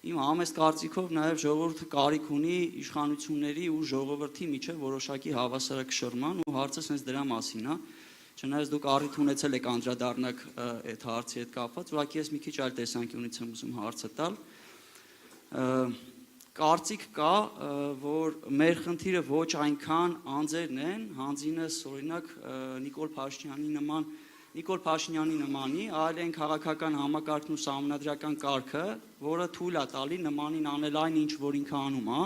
Իմ համեստ կարծիքով նաև ժողովուրդը կարիք ունի իշխանությունների ու ժողովրդի միջև որոշակի հավասարակշռման ու հարցը սենց դրա մասին է, չնայած դուք առիթ ունեցել եք անդրադառնաք այդ հարցի հետ կապված, ուղղակի ես մի քիչ այլ տեսանկյունից եմ ուզում հարցը տալ։ Կարծիք կա, որ մեր խնդիրը ոչ այնքան անձերն են, հանձինս օրինակ Նիկոլ Փաշինյանի նմանի, այլ այն քաղաքական համակարգն ու սահմանադրական կարգը, որը թույլ է տալի նմանին անել այն, ինչ որ ինքը անում է,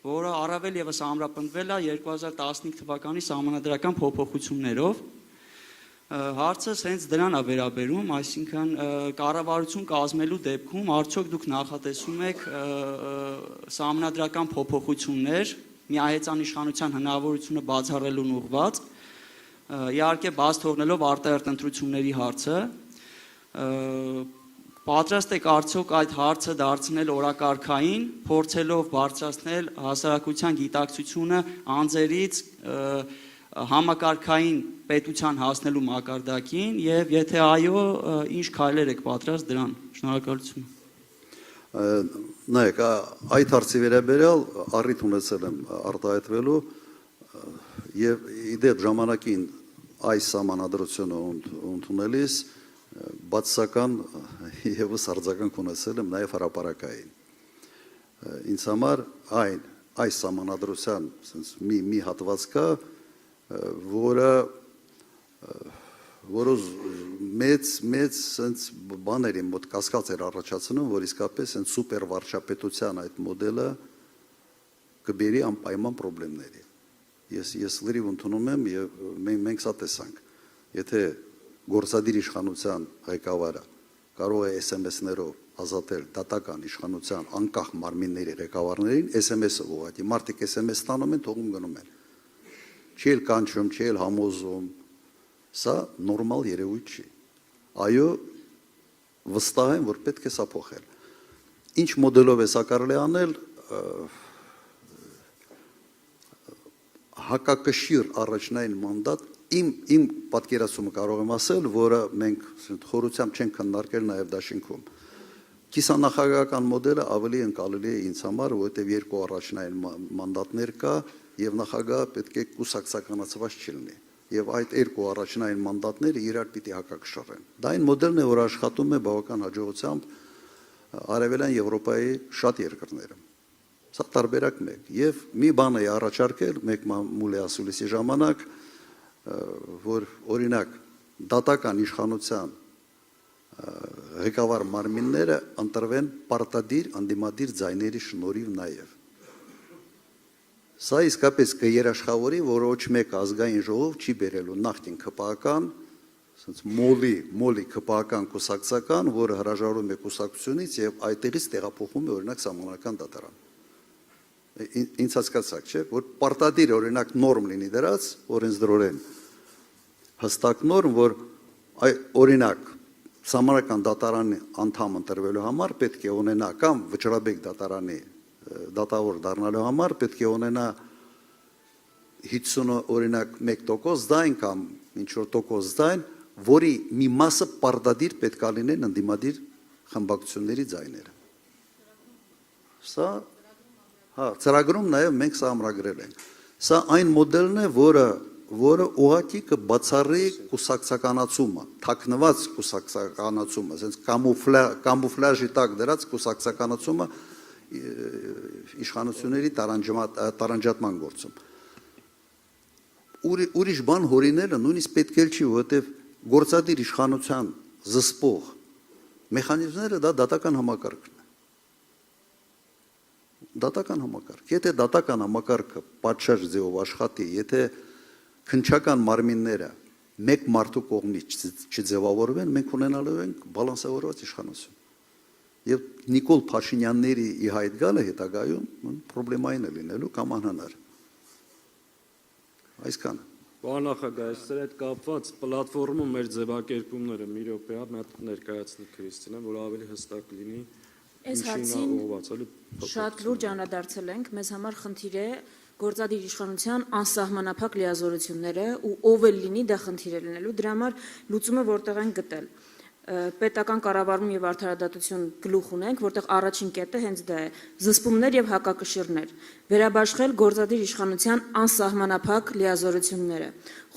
որը առավել եւս ամրապնդվել է 2015 թվականի սահմանադրական փոփոխություններով։ Հարցը հենց դրան է վերաբերում, այսինքն կառավարություն կազմելու դեպքում արդյոք դուք նախատեսում եք սահմանադրական փոփոխություններ միահեծան իշխանության հնարավորությունը բացառելուն ուղղված, իհարկե բաց թողնելով արտահերթ ընտրությունների հարցը, պատրաստ եք արդյոք այդ հարցը դարձնել օրակարգային, փորձելով բարձրացնել հասարակության գիտակցությունը անձերից համակարգային պետության հասնելու մակարդակին եւ եթե այո, ինչ քայլեր եք պատրաստ դրան։ Շնորհակալություն։ Նայեք, այդ հարցի վերաբերյալ առիթ ունեցել եմ արտահայտվելու եւ իդեպ ժամանակին այս սահմանադրությունը ընդունելիս բացասական եւս արձագանք ունեցել եմ նաեւ հրապարակային։ Ինձ համար այս սահմանադրության մի հատված կա, որը մեծ սենց բաների մոտ կասկած էր առաջացնում, որ իսկապես սենց սուպեր վարչապետության այդ մոդելը կբերի անպայման պրոբլեմների։ Ես լրիվ ընդունում եմ եւ մենք սա տեսանք։ Եթե գործադիր իշխանության ղեկավարը կարող է SMS-ներով ազատել դատական իշխանության անկախ մարմինների ղեկավարներին, SMS-ը ուղղակի մարդիկ SMS ստանում են, թողում գնում են։ Չի էլ կանչում, չի էլ համոզում, սա նորմալ երևույթ չի։ Այո, վստահ եմ, որ պետք է սա փոխել։ Ինչ մոդելով է սա կարելի անել, հակակշիռ առաջնային մանդատ, իմ պատկերացումը կարող եմ ասել, որը մենք խորությամբ չենք քննարկել նաև դաշինքում։ Կիսանախագահական մոդելը ավելի ընկալելի է ինձ համար, որովհետև երկու առաջնային մանդատներ կա եւ նախագահը պետք է կուսակցականացված չլինի։ Եվ այդ երկու առաջնային մանդատները իրար պիտի հակակշռեն։ Դա այն մոդելն է, որ աշխատում է բավական հաջողությամբ Արևելյան Եվրոպայի շատ երկրներում։ Սա տարբերակ մեկ։ Եվ մի բան է առաջարկել մեկ մամուլի ասուլիսի ժամանակ, որ օրինակ դատական իշխանության ղեկավար մարմինները ընտրվեն պարտադիր անդիմադիր ձայների շնորհիվ նաև։ Սա իսկապես կերաշխավորի, որ ոչ մեկ ազգային ժողով չի բերելու նախկին ԿՊԱ-ական, մոլի ԿՊԱ-ական կուսակցական, որը հրաժարվում է կուսակցությունից եւ այդտեղից տեղափոխում է օրինակ սահմանական դատարան։ Ինձ հասկացաք, չէ՞, որ պարտադիր օրինակ նորմ լինի դրած, օրենսդրորեն հստակ նորմ, որ օրինակ սահմանական դատարանի անդամ ընտրվելու համար պետք է ունենա կամ Վճռաբեկ դատարանի դատավոր դառնալու համար պետք է ունենա 50 օրինակ 1% ձայն կամ ինչ որ տոկոս ձայն, որի մի մասը պարտադիր պետք է լինեն ընդդիմադիր խմբակցությունների ձայները։ Սա ծրագրում նաև մենք սա ամրագրել ենք։ Սա այն մոդելն է, որը ուղղակի կբացառի կուսակցականացումը, թաքնված կուսակցականացումը, ասենց կամուֆլաժի տակ դրած կուսակցականացումը իշխանությունների տարանջատման գործում։ Ուրիշ բան հորինելը նույնիսկ պետք էլ չի, որովհետև գործադիր իշխանության զսպող մեխանիզմները դա դատական համակարգն է։ Դատական համակարգ։ Եթե դատական համակարգը պատշաճ ձևով աշխատի, եթե քննչական մարմինները մեկ մարդու կողմից չձևավորվեն, մենք ունենալու ենք բալանսավորված իշխանություն։ Եվ Նիկոլ Փաշինյանների ի հայտ գալը հետագայում պրոբլեմային է լինելու կամ անհնար։ Այսքանը։ Պարոն նախագահ, այստեղ այդ կապված պլատֆորմում մեր ձևակերպումները մի րոպե հատ ներկայացնի Քրիստինը, որ ավելի հստակ լինի։ Այս հարցին շատ լուրջ անդրադարձել ենք, մեզ համար խնդիր է գործադիր իշխանության անսահմանափակ լիազորությունները ու ով էլ լինի դա խնդիր է լինելու, դրա համար լուծումը որտեղ են գտել։ պետական կառավարում եւ արդարադատություն գլուխ ունենք, որտեղ առաջին կետը հենց դա է՝ զսպումներ եւ հակակշիռներ, վերաբաշխել գործադիր իշխանության անսահմանափակ լիազորությունները,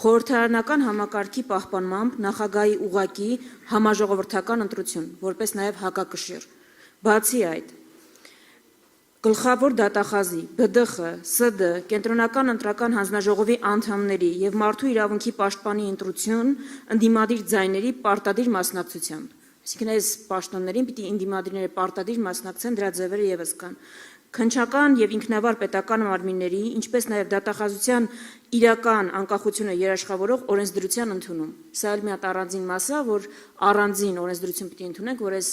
խորհրդարանական համակարգի պահպանմամբ նախագահի ուղղակի համաժողովրդական ընտրություն, որպես նաեւ հակակշիռ։ Բացի այդ, Գլխավոր դատախազի, ԲԴԽ, ՍԴ, Կենտրոնական ընտրական հանձնաժողովի անդամների եւ մարդու իրավունքի պաշտպանի ընտրություն ընդդիմադիր ձայների պարտադիր մասնակցությամբ։ Այսինքն այս պաշտոններին պիտի ընդդիմադիրները պարտադիր մասնակցեն, դրա ձևերը եւս կան։ Քննչական եւ ինքնավար պետական մարմինների, ինչպես նաեւ դատախազության իրական անկախությունը երաշխավորող օրենսդրության ընդունում։ Սա էլ մի հատ առանձին մաս է, որ առանձին օրենսդրություն պիտի ընդունենք, որ այս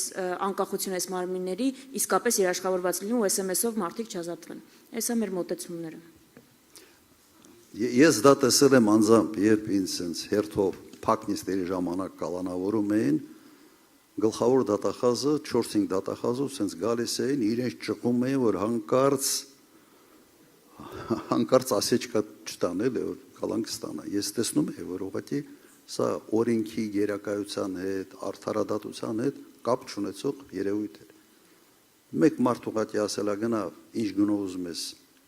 անկախությունը այս մարմինների իսկապես երաշխավորված լինի ու SMS-ով մարդիկ չազատվեն։ Այսա մեր մոտեցումները։ Ես դա տեսել եմ անձամբ, երբ ինձ sense հերթով փակնիստերի ժամանակ կալանավորում էին, գլխավոր դատախազը 4-5 դատախազով sense գալիս էին, իրենց ճկում էին, որ հանկարծ ասեչկա չտանել է, որ կալանք ստանա։ Ես տեսնում եմ, որ ուղղակի սա օրենքի գերակայության հետ, արդարադատության հետ կապ չունեցող երևույթ է։ Մեկ մարդ ուղղակի ասել է գնա, ինչ գնով ուզում ես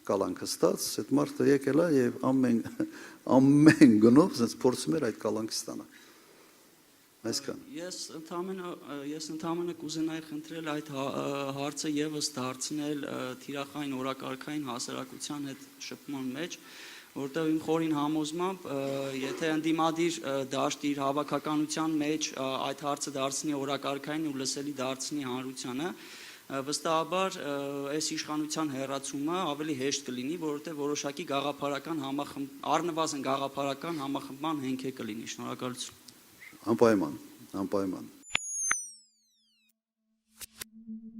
կալանքը ստաց, այդ մարդը եկել է եւ ամեն գնով sense փորձում էր այդ կալանքը ստանալ։ Այսքան։ Ես ընդհանրապես կուզենայի խնդրել այդ հարցը եւս դարձնել թիրախային օրակարգային հասարակության հետ շփման մեջ, որտեղ իմ խորին համոզմամբ, եթե ընդդիմադիր դաշտ իր հավաքականության մեջ այդ հարցը դարձնի օրակարգային ու լսելի դարձնի հանրությանը, վստահաբար այս իշխանության հերացումը ավելի հեշտ կլինի, որովհետեւ որոշակի գաղափարական առնվազն գաղափարական համախմբման հենք է կլինի։ Շնորհակալություն։ Անպայման, անպայման։